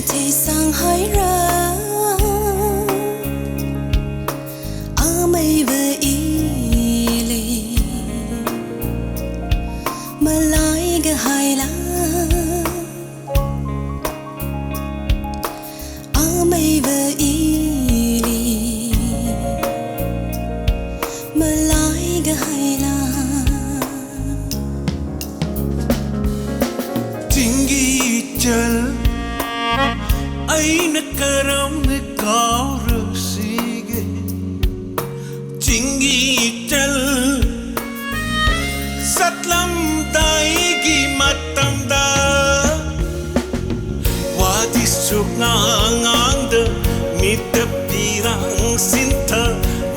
thì sang hải ra mây về ý lì mà lại cái hai lá mây về ý lì mà lại cái hai lá tinggi jal aina karam kau resige tinggi jal satlam daigi matam da wadi sugnang de mit pirang sinta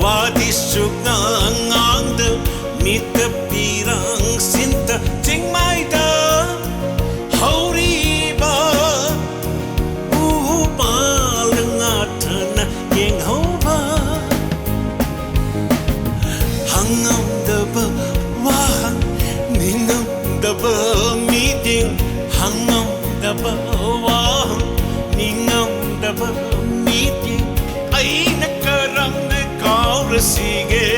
wadi sugnang de mit pirang sinta ting mai da meeting hangam daba wah ningam daba meeting ai nakarang na kau resige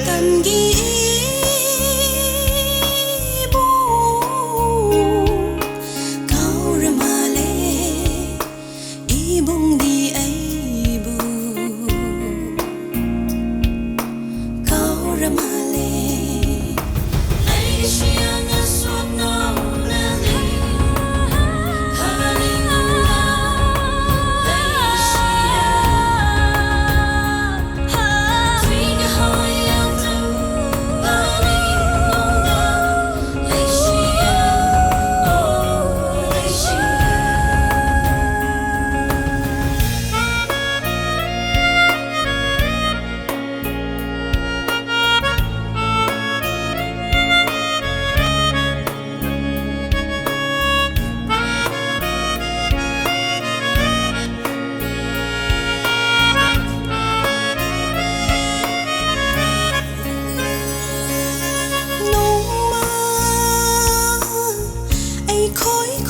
tamgi ibu kau ramale ibung di aibu kau ramale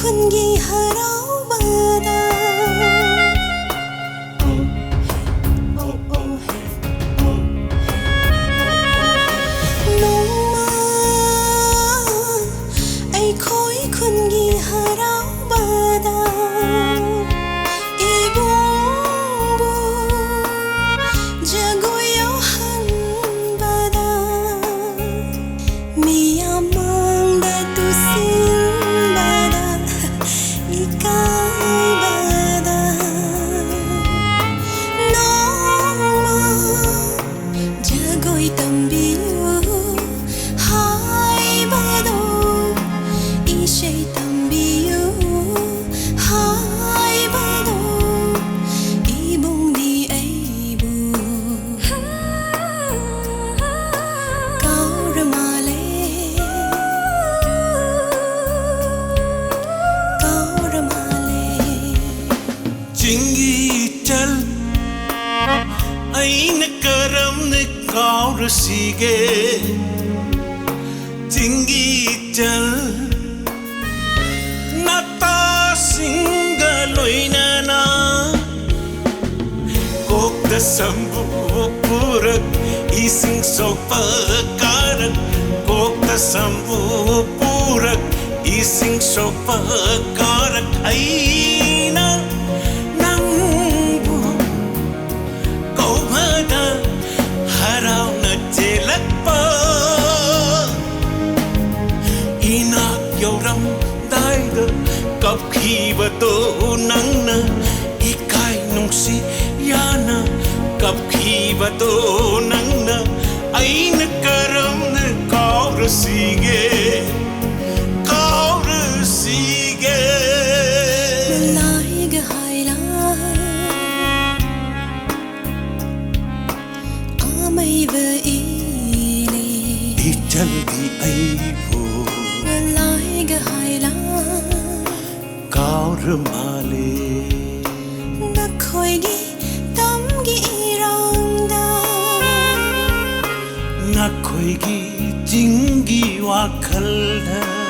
คนกี่หาเราบาดาลงมาไอ้คอยคนกี่หาเราบาดาอีบุงบุจะกุยเอาหันบาดามียามังดาตุสิtinggi jal aina karam kau resige tinggi jal nata singa loina na kok da sambu purak ising sok pakaran ko ꯀꯣꯛꯇ ꯁꯝꯕꯨ ꯄꯨꯔꯛ ꯏꯁꯤꯡ ꯁꯣꯛꯄ ꯀꯥꯔꯛ ꯑꯩꯅ ꯅꯪꯕꯨ ꯀꯧꯕꯗ ꯍꯔꯥꯎꯅ ꯆꯦꯜꯂꯛꯄ 이낙 여름다이다 깝기와도 낭나 이카이 농시 야나 깝기와도 낭나 아이는 까름는 거르시게 거르시게 나이가 하이라 아마이브 이리 이jaldi 아이보 나이가 하이라 거르마레 나코이기 담기 이랑다 나코이기 징기와 칼다